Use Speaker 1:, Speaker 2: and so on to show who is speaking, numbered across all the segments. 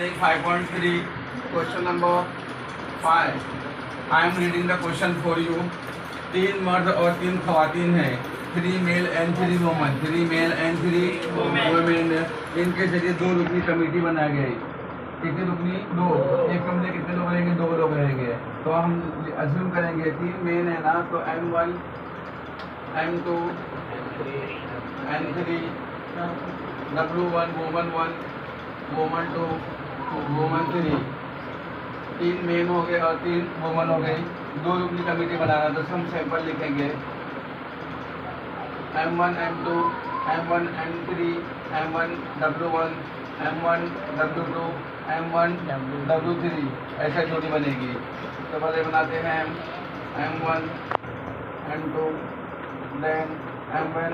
Speaker 1: telling 5.3 question number 5. I am reading the question for you. 3 मर्द और 3 खवातीन हैं, 3 male and 3 women, 3 male and 3 women. इनके जरिए 2 रुकनी कमेटी बनाया गया है। कितनी रुकनी? 2। एक कमरे कितने लोग रहेंगे? 2 लोग रहेंगे। तो हम अज्यूम करेंगे 3 मेन है ना, तो M1 M2 N3 W1 woman 1 woman 2 woman 3। 3 main हो गए और 3 वुमन हो गई। 2 रुकनी कमेटी बनाना, तो हम सैंपल लिखेंगे M1 M2 M1 M3 M1 W1 M1 W2 M1 W3। ऐसा जोड़ी बनेगी। तो पहले बनाते हैं M1 M2 then M1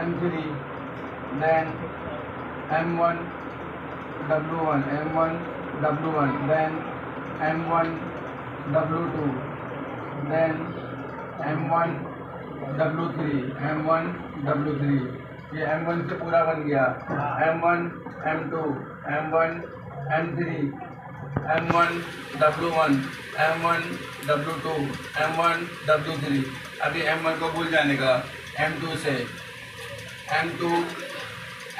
Speaker 1: M3 then M1 W1 M1 W1 then M1 W2 then M1 W3 M1 W3। ये M1 से पूरा बन गया। M1 M2 M1 M3 M1 W1 M1 W2 M1 W3। अभी M1 को भूल जाने का। M2 से M2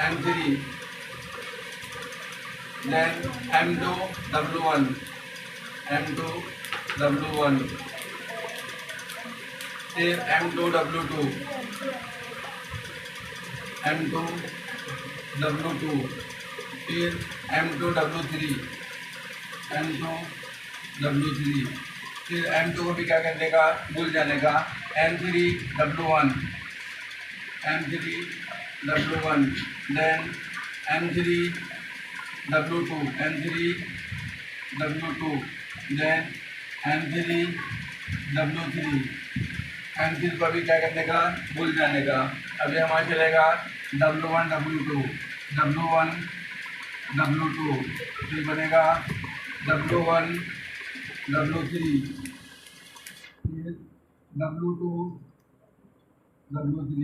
Speaker 1: M3 then M2 W1 M2 W1 फिर M2 W2 M2 W2 फिर M2 W3 M2 W3 फिर M2 को भी क्या करने का? भूल जाने का। M3 W1 M3 W1 then M3 W2 M3 W2 then M3 W3 M3 को भी क्या करने का? भूल जाने का। अभी हमारा चलेगा W1 W2 W1 W2 फिर बनेगा W1 W3 फिर W2 W3।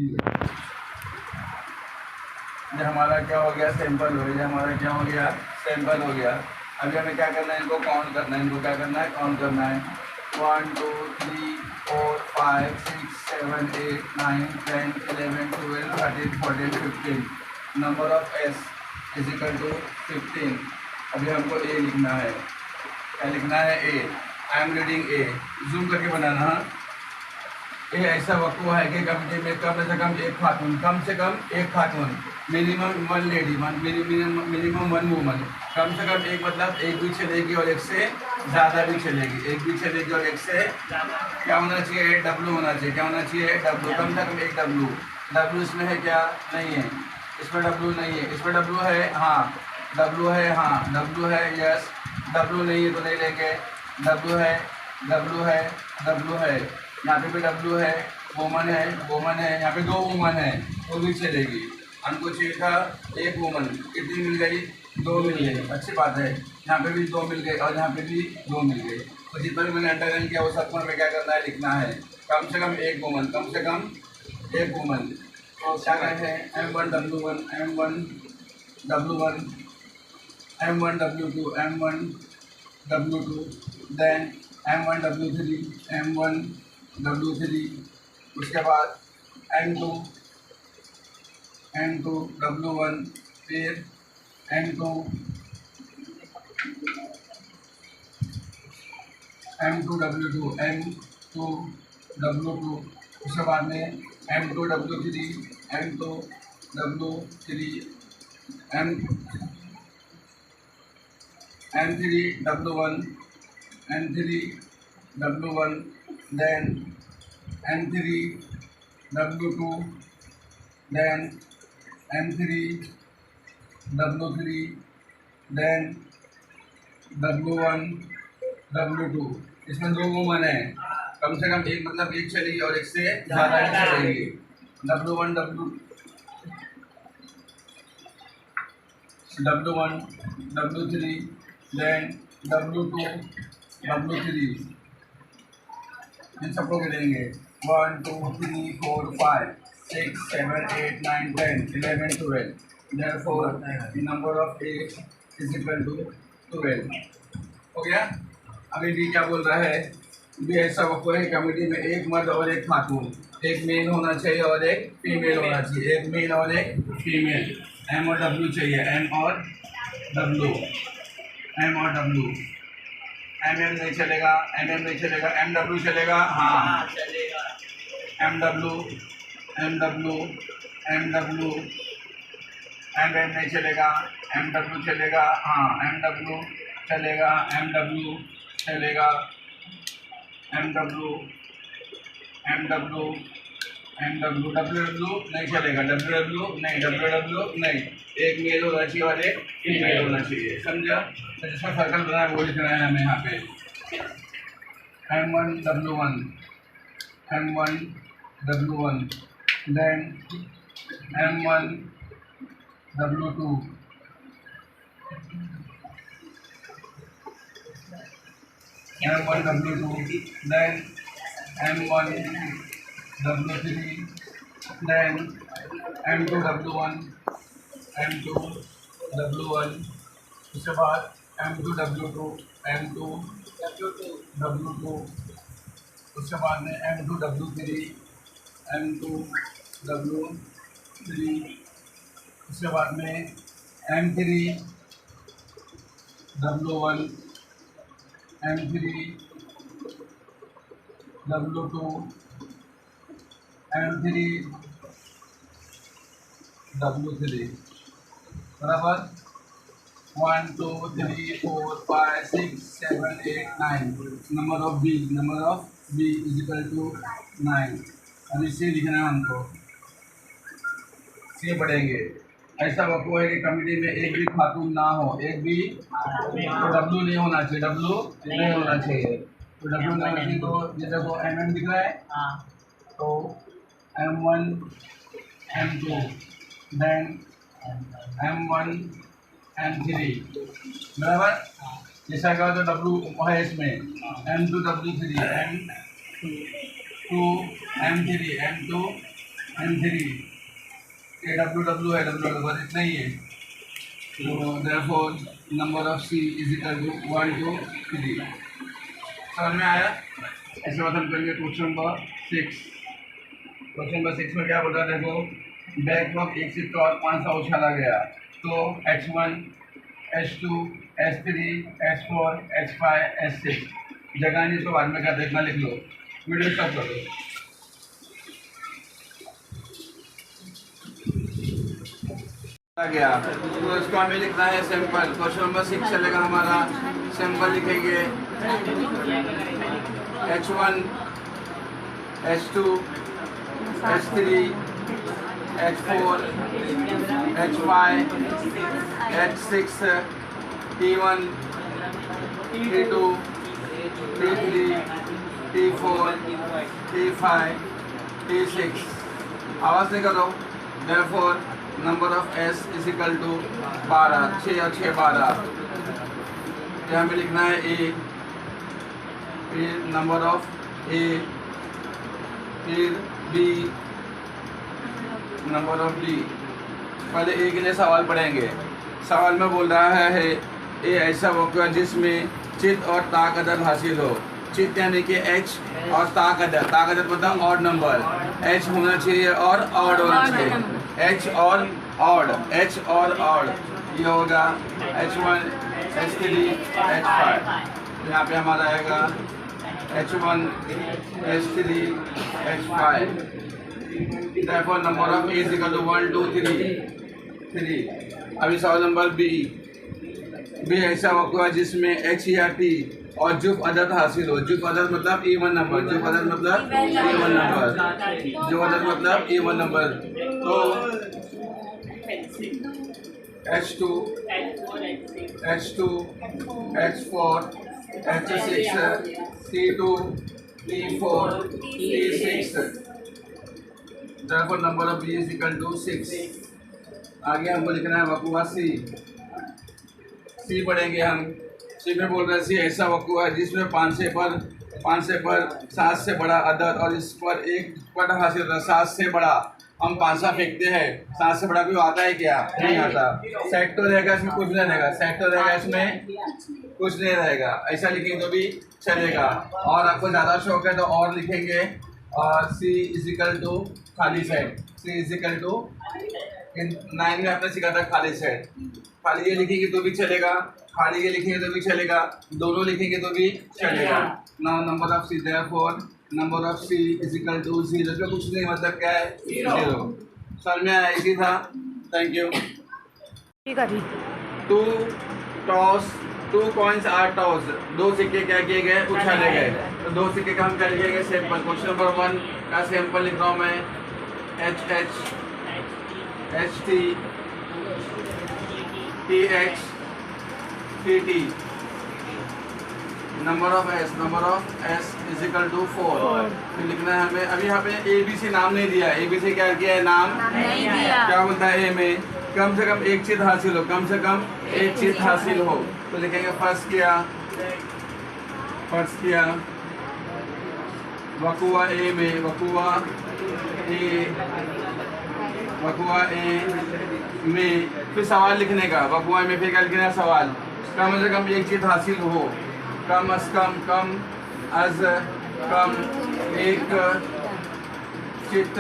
Speaker 1: ये हमारा क्या हो गया? सैंपल हो गया। हमारा क्या हो गया? सैंपल हो गया। अभी हमें क्या करना है? इनको काउंट करना है। इनको क्या करना है? काउंट करना है। 1 2 3 4 5 6 7 8 9 10 11 12 13 14 15। Number of S is equal to 15। अभी हमको A लिखना है। क्या लिखना है? A। I am reading A। Zoom करके बनाना। ये ऐसा वक़्फ़ा है कि कमिटी में कम से कम एक खातून मिनिमम 1 लेडी मिनिमम 1 वूमन। कम से कम एक मतलब एक भी चलेगी और एक से ज़्यादा भी चलेगी। एक भी चलेगी और एक से क्या होना चाहिए? W होना चाहिए। क्या होना चाहिए? W। कम से कम एक W इसमें है क्या? नहीं है। इसमें W नहीं है। इसमें W है? हाँ। W है? हाँ। W है? यस। W नहीं है तो नहीं लेंगे। W है W है। यहाँ पे भी W है। वुमन है। यहाँ पे 2 वुमन है, वो भी चलेगी। हमको चाहिए था 1 वुमन। कितनी मिल गई? 2 मिल गई। अच्छी बात है। यहाँ पे भी 2 मिल गई और यहाँ पे भी 2 मिल गई। तो जितना भी मैंने अंडरलाइन किया वो सब में क्या करना है? लिखना है। कम से कम 1 वुमन। कम से कम 1 वुमन। तो क्या कहते हैं? M1 W1 M1 W1 M1 W2 M1 W2 then M1 W3 M1 W3। उसके बाद M2 W1 फिर M2 W2 M2 W2। उसके बाद में M2 W3 M2 W3 M3 W1 M3 W1 then M3 W2 then M3 W3 then W1 W2। इसमें 2 woman है। कम से कम एक मतलब एक चलेगी और एक से ज़्यादा भी चलेगी। W1 W3 then W2 W3। इन सबको गिनेंगे 1 2 3 4 5 6 7 8 9 10 11 12। Therefore, the number of A is equal to 12। हो गया। अभी डी क्या बोल रहा है, भी ऐसा वक्र है कमिटी में एक मर्द और एक खातून, एक मेल होना चाहिए और एक फीमेल होना चाहिए, एक मेल और एक फीमेल। एम और डब्ल्यू चाहिए, एम और डब्ल्यू, एम और डब्ल्यू। एम एम नहीं चलेगा, एम एम नहीं चलेगा, एम डब्ल्यू चलेगा। हाँ
Speaker 2: चलेगा।
Speaker 1: M W, M W, M W, M M नहीं चलेगा, एम डब्ल्यू चलेगा। हाँ एम डब्ल्यू चलेगा, एम डब्ल्यू चलेगा, M W, M W, M W, W W नहीं चलेगा, डब्ल्यू डब्ल्यू नहीं, डब्ल्यू डब्ल्यू नहीं। एक मेल होना चाहिए और एक फीमेल होना चाहिए, समझा। तो जिसका सर्कल बनाया वो लिखना है हमें यहाँ पे, M1 W1, M1 W1, then M1 W2, M1 W2, then M1 W3, then M2 W1, M2 W1, उसके बाद M2 W2, M2 W2, उसके बाद में M2 W3, M2 W3, उसके बाद में M3 W1, M3 W2, M3 W3, बराबर 1 2 3 4 5 6 7 8 9, number of B is equal to 9। अभी सी लिखना है हमको, सी पढ़ेंगे। ऐसा वक्र है कि कमिटी में एक भी खातून ना हो, एक भी तो डब्ल्यू नहीं होना चाहिए, डब्ल्यू नहीं होना चाहिए, तो डब्ल्यू नहीं होना चाहिए। तो ये देखो एम एम दिख रहा है, तो M1 M2, then M1 M3, बराबर। जैसा कहा तो डब्ल्यू है इसमें, M2 W3, M2 M3, M2 M3, ये डब्ल्यू डब्ल्यू है, डब्ल्यू डब्ल्यू बस इतना ही है। तो therefore number of C is equal to 1 2 3। समझ में आया। इसके बाद हम करेंगे क्वेश्चन नंबर 6। क्वेश्चन नंबर 6 में क्या बोल रहा है, देखो बैक वॉक एक शिफ्ट और 5 सा उछाला गया, तो H1 H2 H3 H4 H5 H6 जगह नहीं, इसको बाद में क्या देखना, लिख लो, वीडियो स्टॉप कर दो। गया तो इसको हमें लिखना है सैंपल। क्वेश्चन नंबर 6 चलेगा हमारा, सैंपल लिखेंगे H1 H2 H3 H4 H5 H6 T1 T2 T3 T4 T5 T6। आवाज़ नहीं करो। Therefore number of S is equal to 12, 6 और 6 12। यहाँ पे लिखना है ए, फिर नंबर ऑफ ए, फिर बी, नंबर ऑफ बी। पहले ए के लिए सवाल पढ़ेंगे। सवाल में बोल रहा है ए ऐसा वक्र जिसमें चित और ताक अदद हासिल हो। चित यानी कि एच और ताक अदद मतलब ऑड नंबर, एच होना चाहिए और ऑड होना चाहिए, एच और ऑड, एच और ऑड। ये होगा H1 H3 H5। यहाँ पे हमारा आएगा H1 H3 H5। therefore number of A is equal to 1 2 3। अभी सवाल नंबर बी ऐसा वक्र है जिसमें एच या टी और जुफ अदद हासिल हो। जुफ अदद मतलब इवन नंबर, जुफ अदद मतलब इवन नंबर, जुफ अदद मतलब इवन नंबर। तो H2 H2 H4 H6 T2 T4 T6। therefore number of B is equal to 6। आगे हमको लिखना है वक्र सी पढ़ेंगे हम। सी में बोल रहे सी ऐसा वक्र है जिसमें 500 पर 7 से बड़ा अदद और इस पर एक पट हासिल होता है 7 से बड़ा, हम 500 फेंकते हैं, 7 से बड़ा कोई आता है क्या? नहीं आता। सेट तो रहेगा, इसमें कुछ नहीं रहेगा, सेट तो रहेगा, इसमें कुछ नहीं रहेगा। ऐसा लिखेंगे तो भी चलेगा। और आपको ज़्यादा शौक है तो और लिखेंगे, और सी इज इक्वल टू खाली set, C is equal to 9 में आपने सीखा था खाली सेट। खाली ये लिखेंगे तो भी चलेगा, खाली ये लिखेंगे तो भी चलेगा, दोनों लिखेंगे तो भी चलेगा। Now number of C, therefore number of C is equal to 0। इसमें कुछ नहीं, मतलब क्या है? 0। समझ में आया? इसी था। Thank you.
Speaker 2: ठीक है जी।
Speaker 1: Two toss, 2 coins are toss. 2 सिक्के क्या किए गए? उछाले गए। तो 2 सिक्के का हम क्या लिखेंगे? सैंपल। क्वेश्चन नंबर 1 का सैंपल लिख रहा हूँ मैं, HT TH TT। Number of S is equal to 4। फिर लिखना है हमें, अभी यहाँ पे ABC नाम नहीं दिया। ABC क्या किया है? नाम
Speaker 2: नहीं दिया।
Speaker 1: क्या बोलता है? ए में कम से कम एक चीज हासिल हो, कम से कम एक चीज हासिल हो। तो लिखेंगे फर्स्ट किया वकुआ ए में, वकुआ ए में। फिर सवाल लिखने का, वकुआ में फिर क्या लिखना है? सवाल। कम से कम एक चीज हासिल हो, कम अज कम एक चित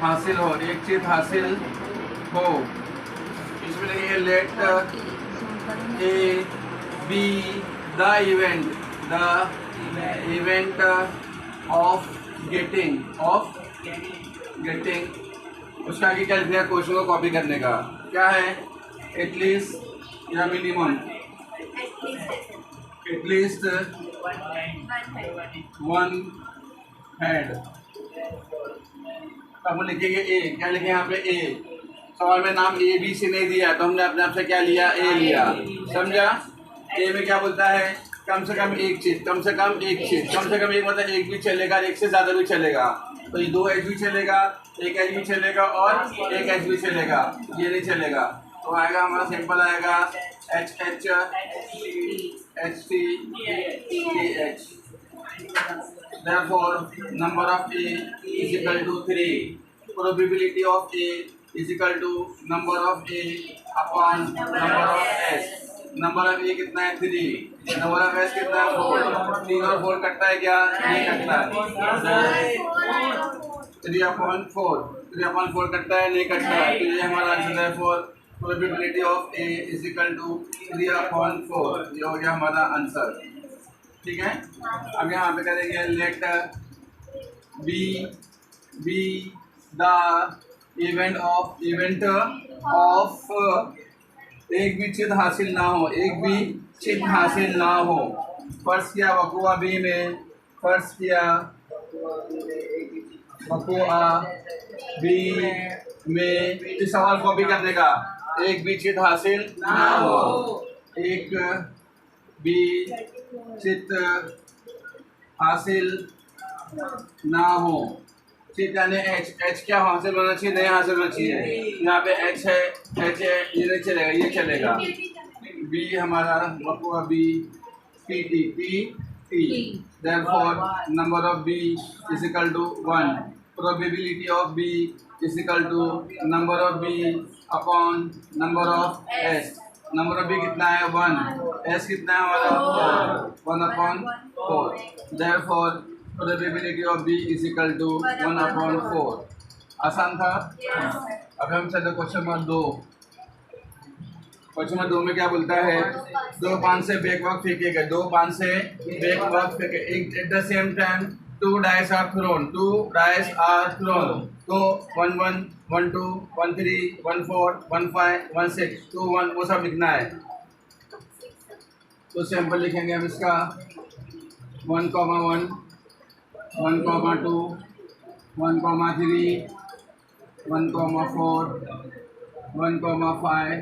Speaker 1: हासिल हो, एक चीज हासिल हो। इसमें लिखेंगे let A be the event of getting उसका आगे क्या लिखना है? क्वेश्चन को कॉपी करने का। क्या है? एटलीस्ट या मिनिमम, एटलीस्ट 1 हेड। अब हम लिखेंगे ए। क्या लिखे यहाँ पे? ए। सवाल में नाम ABC नहीं दिया, तो हमने अपने आप से क्या लिया? ए लिया। समझा? ए में क्या बोलता है? कम से कम एक चीज, कम से कम एक चीज। कम से कम एक मतलब एक भी चलेगा, एक से ज्यादा भी चलेगा। तो ये 2 H भी चलेगा, एक H भी चलेगा, और एक H भी चलेगा, ये नहीं चलेगा। तो आएगा हमारा सिंपल आएगा HH HT TH। Therefore, number of A is equal to 3. Probability of A is equal to number of A upon number of S. Number of A कितना है? 3। नंबर ऑफ एस कितना है? 4। 3 और 4 कटता है क्या? नहीं कटता है। 3/4, 3/4 कटता है? नहीं कटता है। तो ये हमारा आंसर है। For probability of A is equal to 3/4। ये हो गया हमारा आंसर। ठीक है। अब यहाँ पे करेंगे let B the event of एक भी चीज हासिल ना हो, एक भी चीज हासिल ना हो। फर्स्ट किया वकुआ बी में, फर्स्ट किया वकुआ बी में। इस सवाल कॉपी करने का, एक भी चीज हासिल ना हो, एक भी चित हासिल ना हो। ठीक यानी एच क्या हासिल होना चाहिए? नहीं हासिल होना चाहिए। यहाँ पे एच है, ये नहीं चलेगा, ये चलेगा। बी हमारा वकुआ B T. Therefore number of B is equal to 1। Probability of B is equal to number of B upon number of S. Number of B कितना है? 1। एस कितना है हमारा? 1/4। Therefore probability of B is equal to 1/4। आसान था। अब हम चलते क्वेश्चन नंबर 2। क्वेश्चन नंबर 2 में क्या बोलता है? 2 पान से बैकवर्ड फेंकेगा, 2 पान से बैकवर्ड फेंके। At the same time 2 dice are thrown, 2 dice are thrown. तो 1 1 1 2 1 3 1 4 1 5 1 6 2 1 वो सब लिखना है। तो सैंपल लिखेंगे हम इसका 1, 1 1, 2 1, 3 1, 4 1, 5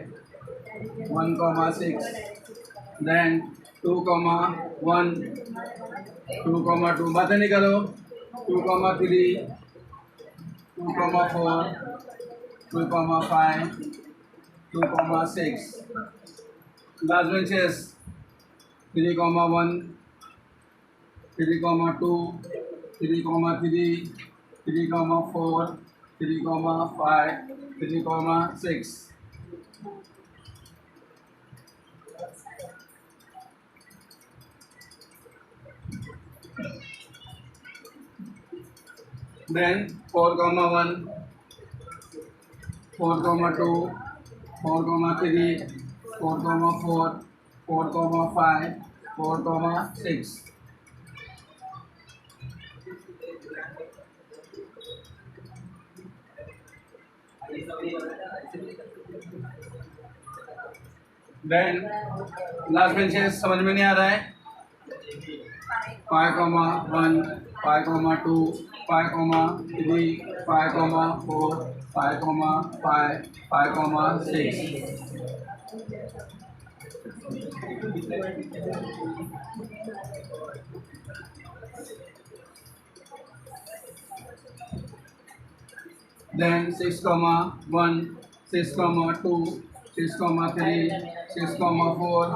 Speaker 1: 1, 6 then 2, 1 2, 2 बातें नहीं करो। 2, 3 2, 4 2, 5 2, 6 last benches 3, 1 3, 2 3, 3 3,4, 3,5, 3,6. Then 4,1, 4,2, 4,3, 4,4, 4,5, 4,6. Then last benches समझ में नहीं आ रहा है 5,1, 5,2, 5,3, 5,4, 5,5, 5,6. Then 6,1, 6,2, 6,3, 6,4,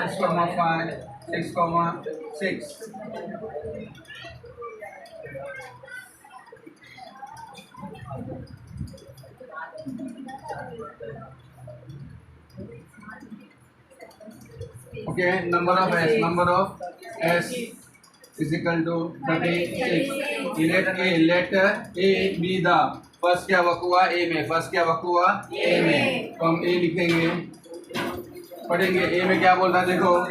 Speaker 1: 6,5, 6,6. Okay, number of S is equal to 36. Let A be the first क्या वक्त हुआ ए में, फर्स्ट क्या वक्त हुआ ए में, तो हम ए लिखेंगे, पढ़ेंगे। ए में क्या बोल रहा है देखो,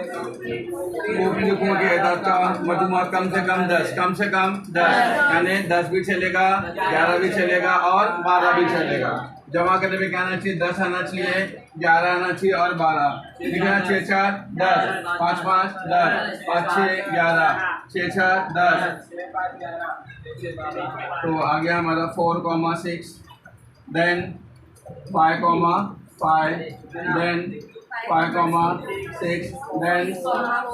Speaker 1: लिखोगे का मजमुआ कम से कम 10, कम से कम 10, यानी 10 भी चलेगा, 11 भी चलेगा और 12 भी चलेगा। जमा करने में क्या आना चाहिए, 10 आना चाहिए, 11 आना चाहिए और 12। लिखना 6 4 10, 5 5 10, 5 6 11, 6 6 10। तो आ गया हमारा 4,6, देन 5,5, देन 5,6, देन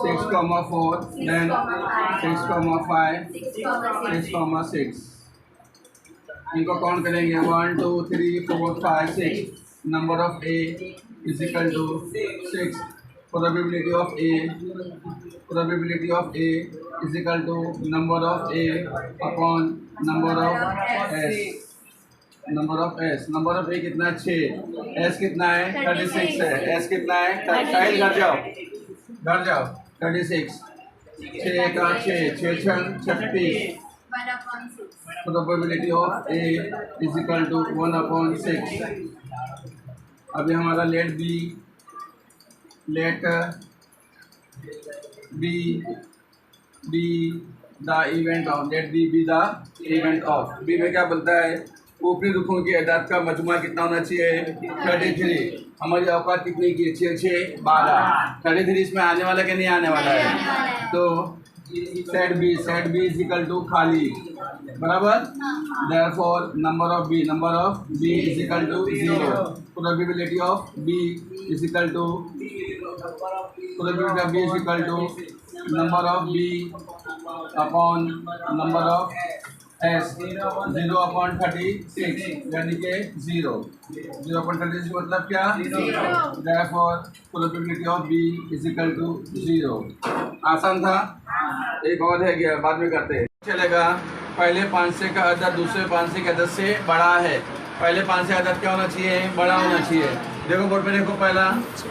Speaker 1: 6,4, देन 6,5, 6,6। इनको काउंट करेंगे 1 2 3 4 5 6। Number of A is equal to 6। Probability of A is equal to number of A upon number of S। Number of S कितना 6, S कितना है 36 है, S कितना है 35। घर जाओ 36, 6 का 6, 6 6 36। Probability of A is equal to 1/6। अभी हमारा late B be the event of, let B be the event of। B में क्या बोलता है, ऊपरी रुकों की अदाद का मजमुआ कितना होना चाहिए 33। हमारी औकात कितनी की 6 6 12, 33 इसमें आने वाला कि नहीं आने वाला है, तो set B is equal to खाली, बराबर। Therefore number of B is equal to 0। Probability of B is equal to number of B upon number of S। 0/36 यानी कि 0। 0/36 मतलब क्या, Therefore probability of B is equal to 0। आसान था। एक और है गया, बाद में करते हैं चलेगा। पहले 500 का अदद दूसरे 500 के अदद से बड़ा है। पहले 500 अदद क्या होना चाहिए, बड़ा होना चाहिए। देखो बोर्ड पे देखो, पहला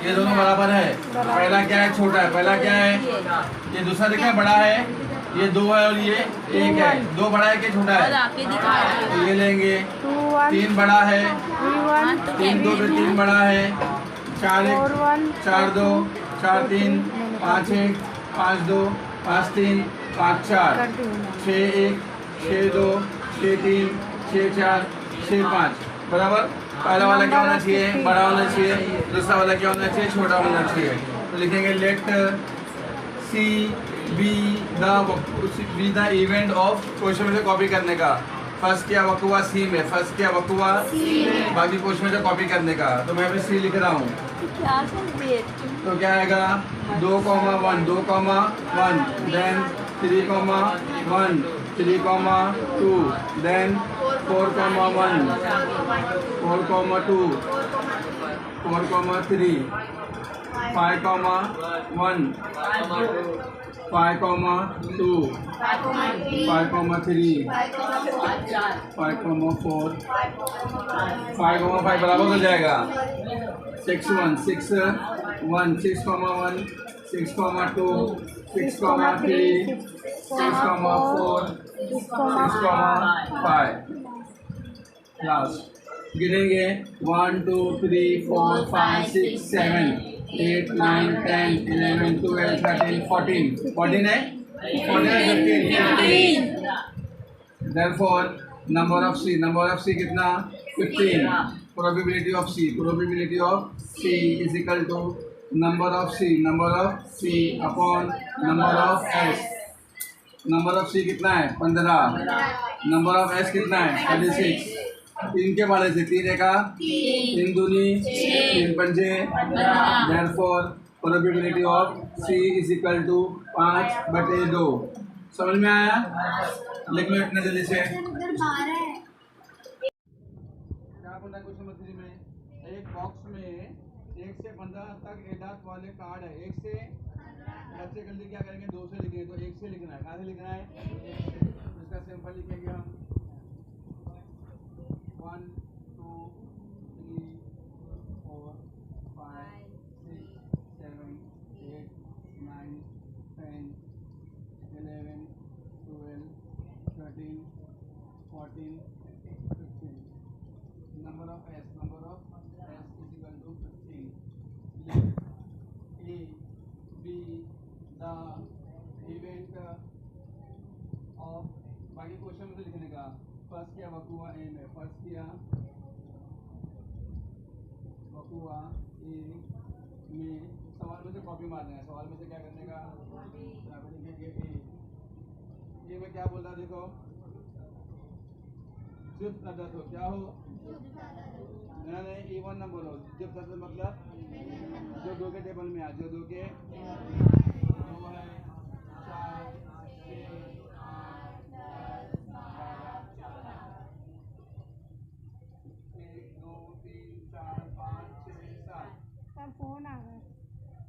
Speaker 1: ये दोनों बराबर है, पहला क्या है छोटा है, पहला क्या है ये, दूसरा देखा बड़ा है, ये 2 है और ये 1 है। 2 बड़ा है कि छोटा है, तो ये लेंगे। 3 बड़ा है, 3 2 पे 3 बड़ा है, 4 1 4 2 4 3 5 1 5 2 5 3 5 4 6 1 6 2 6 3 6 4 6 5, बराबर। पहला वाला क्या होना चाहिए, बड़ा होना चाहिए, दूसरा वाला क्या होना चाहिए, छोटा होना चाहिए। तो लिखेंगे let C be the event of, question में से कॉपी करने का। फर्स्ट क्या वक्त हुआ सी में, फर्स्ट क्या वक्त हुआ बाकी क्वेश्चन में से कॉपी करने का। तो मैं अभी सी लिख रहा हूँ, तो क्या आएगा 2,1 2,1, then 3,1 3,2, then 4,1 4,2 4,3 5 comma 1, 5 comma 2, 5 comma 3, 5 comma 4, 5 comma 5 बराबर हो जाएगा 6 1 6 1 6 comma 1, 6 comma 2, 6 comma 3, 6 comma 4, 6 comma 5. Last गिनेंगे 1 2 3 4 5 6 7 8 9 10 11 12 13 14 14 है 14 है 15 therefore number of C कितना 15 probability of C is equal to number of C upon number of S. Number of C कितना है 15, number of S कितना है 36. 3 के वाले से 3 एका 3 दूनी 3 पंजे therefore probability of C is equal to 5/2. समझ में आया? लिख लो इतने जल्दी से. क्या बोलता है क्वेश्चन नंबर 3 में? एक बॉक्स में 1 से 15 तक एडात वाले कार्ड है. 1 से बच्चे जल्दी क्या करेंगे 2 से लिखेंगे तो 1 से लिखना है. कहाँ से लिखना है? इसका सिंपल लिखेंगे हम 1 2 3 4 5 6 7 8 9 10 11 12 13 14 15. Number of S is equal to 15. A B the event of बाकी क्वेश्चन में से लिखने का. फर्स्ट किया वकुआ ए में, फर्स्ट किया वकुआ ए में. सवाल में से कॉपी मारना है. सवाल में से क्या करने का यहाँ पे लिखेंगे ए में क्या बोल रहा है देखो जिप अदत हो क्या हो नहीं E1 ना बोलो. जिप अदत मतलब जो 2 के टेबल में आ, जो 2 के 2 है 4 6 8 10 11 1 2 3 4 5 6 7.
Speaker 2: सर फोन आ गया.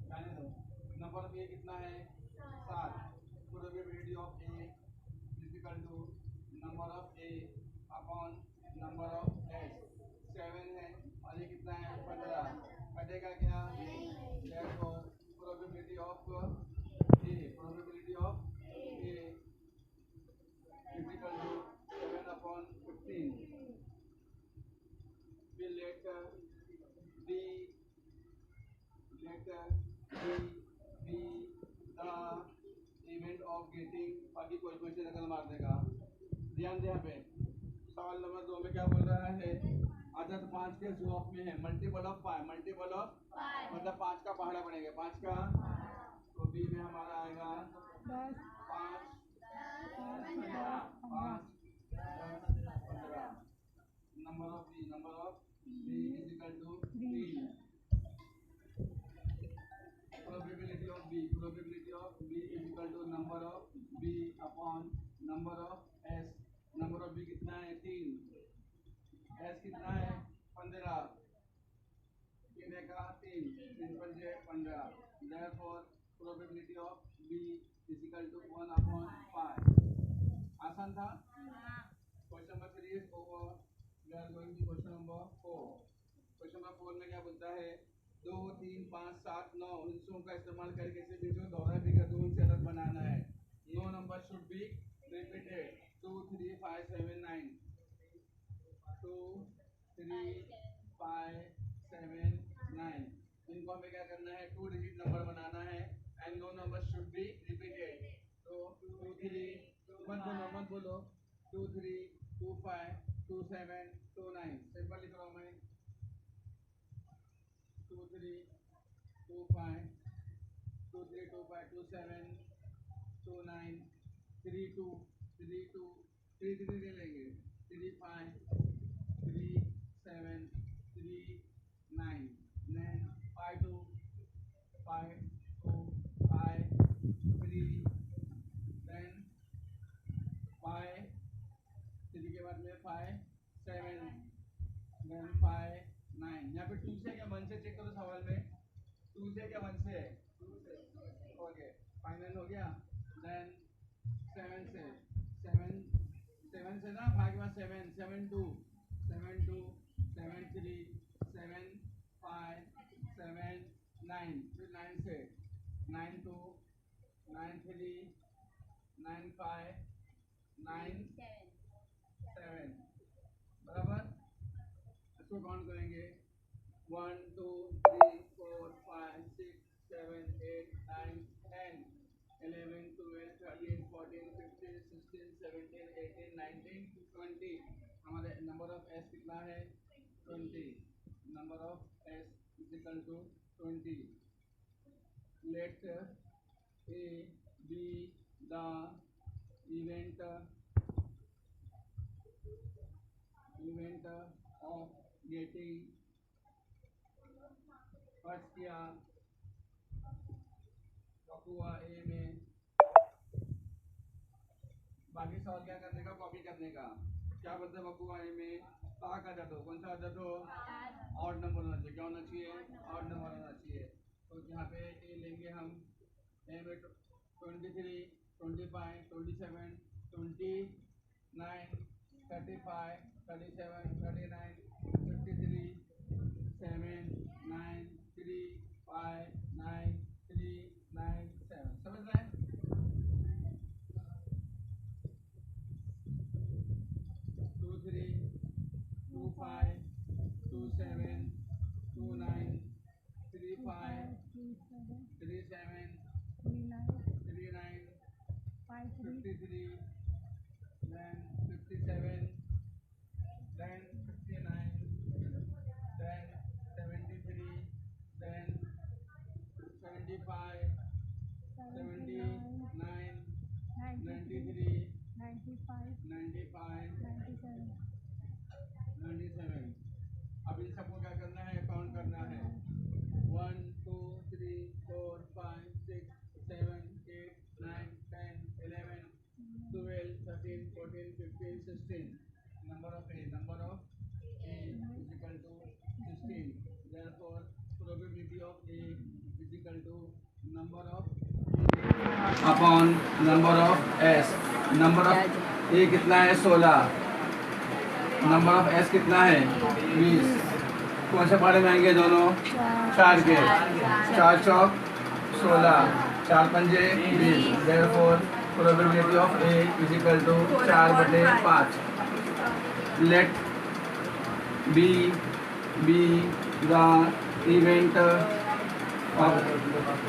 Speaker 1: जाने दो. नंबर ऑफ ए कितना है 7. Probability of A is equal to number of A upon number of S. 7 है और ये कितना है 15. कटेगा क्या? therefore probability of A is equal to 7 upon 15. We'll let D be the event of getting. बाकी कोई क्वेश्चन नकल मार देगा. ध्यान दे यहाँ पे. सवाल नंबर 2 में क्या बोल रहा है? अदद 5 के स्वरूप में है. मल्टीपल ऑफ 5 मतलब 5 का पहाड़ा बनेगा. 5 का तो बी में हमारा आएगा 5 5 15. Number of B is equal to 3. Probability of B is equal to number of B upon number of S. Number of B कितना है 3. एस कितना है 15. 3 का 3 3 पंजे 15. therefore probability of B is equal to 1 upon 5. आसान था. Question number 3 is over. We are going to question number 4. Question number 4 में क्या बोलता है 2 3 5 7 9 हिस्सों का इस्तेमाल करके इसे बीच में दोहरा फिगर 2 से अलग बनाना है. No number should be repeated. 2 3 5 7 9 2 3 5 7 9. इनको हमें क्या करना है 2 डिजिट नंबर बनाना है and no number should be repeated. तो 2 3 मत बोलो 2 3 2 5 2 7 2 9. सिंपल लिख रहा हूँ मैं 2 3 2 5 2 3 2 5 2 7 2 9 3 2 3 2 3 3 ले लेंगे 3 5 3 7 3 9 then 5 2 5 2 5 3 then 5 3 के बाद में 5 7 then 5 9. यहाँ पे 2 से क्या 1 से चेक करो सवाल में 2 से क्या 1 से? 2 से। ओके फाइनल हो गया। देन 7 से 7 से ना 5 के बाद 7 7 2 7 2 7 3 7 5 7 9 फिर 9 से 9 2 9 3 9 5 9 7 बराबर। इसको काउंट करेंगे 1 2 3 4 5 6 7 8 9 10 11 12 13 14 15 16 17 18 19 20। हमारे नंबर ऑफ एस कितना है? 20। Number of S is equal to 20। Let A be the event of getting first किया बकुआ ए में। बाकी सवाल क्या करने का? कॉपी करने का। क्या बोलते हैं बकुआ ए में? ता का जातो कौन सा जातो? ऑड नंबर होना चाहिए। क्या होना चाहिए? ऑड नंबर होना चाहिए। तो यहाँ पे ए लेंगे हम। ए में 23 25 27 29 35 37 39 53 7 9 3 5 9 3 9 7 समझ रहे हैं? 2 3 2 5 2 7 2 9 3 5 3 7 3 9 53 then 57 then 59 then 73 then 75 79 93 95 97। अब इन सबको क्या करना है? काउंट करना है। 1 2 3 4 5 6 7 8 9 10 11 12 13 14 15 16। Number of A is equal to 16. Therefore, probability of A is equal to number of upon number of S. Number of A कितना है? 16। नंबर ऑफ एस कितना है? 20। कौन से पारे में आएंगे दोनों? 4 के। 4 चौक 16 4 पंजे 20। Therefore, probability of A is equal to 4/5. Let B be the event of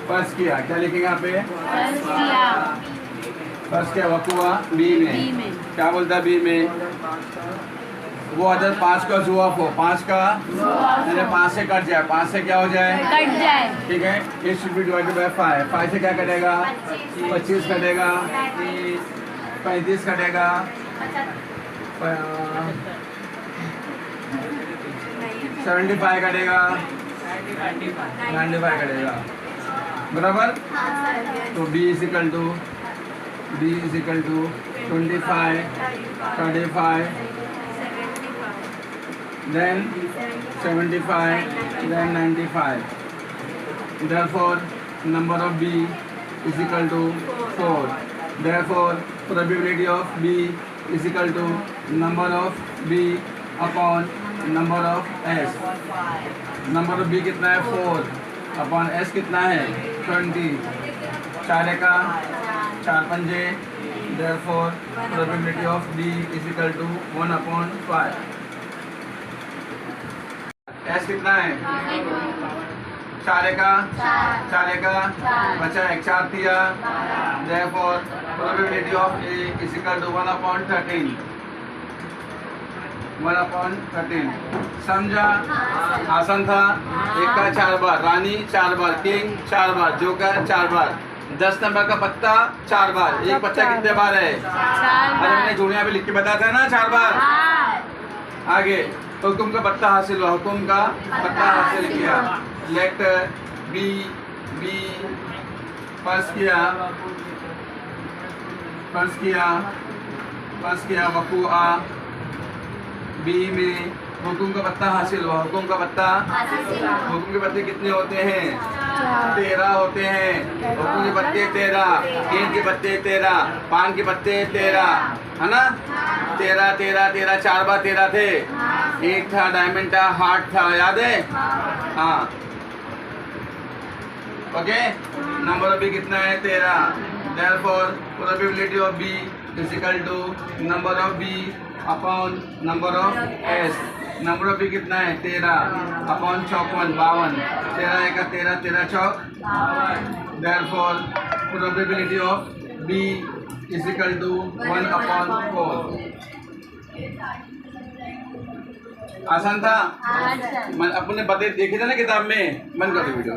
Speaker 1: first किया। क्या लिखेंगे यहाँ पे? फर्स्ट किया वकुआ बी में। क्या बोलता है बी में? वो अदर 5 का जुआफ हो। 5 का 5 से कट जाए। 5 से क्या हो जाए?
Speaker 2: कट जाए।
Speaker 1: ठीक है। It should be divided by 5। 5 से क्या कटेगा? 25 कटेगा। 35 कटेगा। 75 कटेगा। 95 कटेगा। बराबर। तो B is equal to 25 35 then 75 then 95. Therefore, number of B is equal to 4. Therefore, probability of B is equal to number of B upon number of S. Number of B कितना है? 4 upon S कितना है? 20। 4 का 4 पंजे। Therefore, probability of B is equal to 1/5. S कितना है? 4 का 4 दिया। Therefore, probability of A is equal to 1/13. 1/13। समझा? आसान था। 1 का 4 बार, रानी 4 बार, किंग 4 बार, जोकर 4 बार। 10 नंबर का पत्ता 4 बार। एक पत्ता कितने बार है? 4 बार। मैंने जोड़ियां पे लिख के बताया था ना 4 बार। आगे हुकुम का पत्ता हासिल हुआ। हुकुम का पत्ता हासिल किया। लेट बी फर्स्ट किया वकुआ बी में हुकुम का पत्ता हासिल हुआ। हुकुम के पत्ते कितने होते हैं? 13 होते हैं। कद्दू के पत्ते 13, नीम के पत्ते 13, पान के पत्ते 13, है ना? 13 13 13, 4 बार 13 थे। एक था डायमंड था, हार्ट था, याद है? हाँ, ओके। नंबर ऑफ बी कितना है? 13। Therefore, probability of B is equal to number of B upon number of S. Number of B कितना है? 13 अपॉन 54, 52। 13 एक 13, 13 चौक। Therefore, probability of B is equal to 1 upon 4। आसान था?
Speaker 3: अच्छा।
Speaker 1: अपने बता देखे थे ना किताब में। मन कर दो वीडियो।